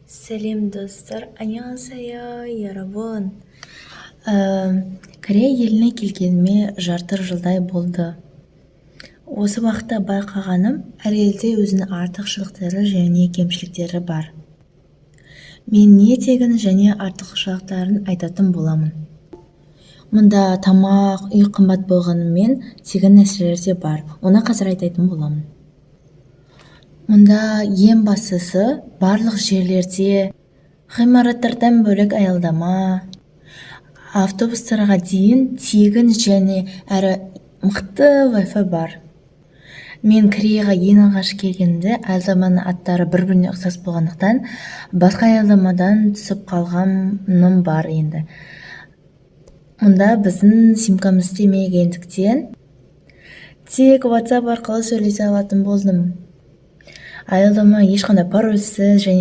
Сәлем достар, 안녕하세요, 여러분. Корея еліне келгеніме жарты жылдай болды. Осы уақытта байқағаным, әр елде өзінің артықшылықтары және кемшіліктері бар. Мен не тегін және артықшылықтарын айтатын боламын. Мұнда тамақ, үй қымбат болғанымен, тегін нәрселер де бар. Оны қазір айтатын боламын. Мұнда ең бастысы барлық жерлерде ғимараттардан бөлек аялдама, автобустарға дейін тегін және әрі мықты Wi-Fi бар. Мен Кореяға ең алғаш келгенде аялдаманың аттары бір-біріне ұқсас болғандықтан басқа аялдамадан түсіп қалғаным бар енді. Мұнда біздің симкамыз істемегендіктен тек WhatsApp арқылы сөйлесе алатын болдым. Аялдама ешқандай парольсіз және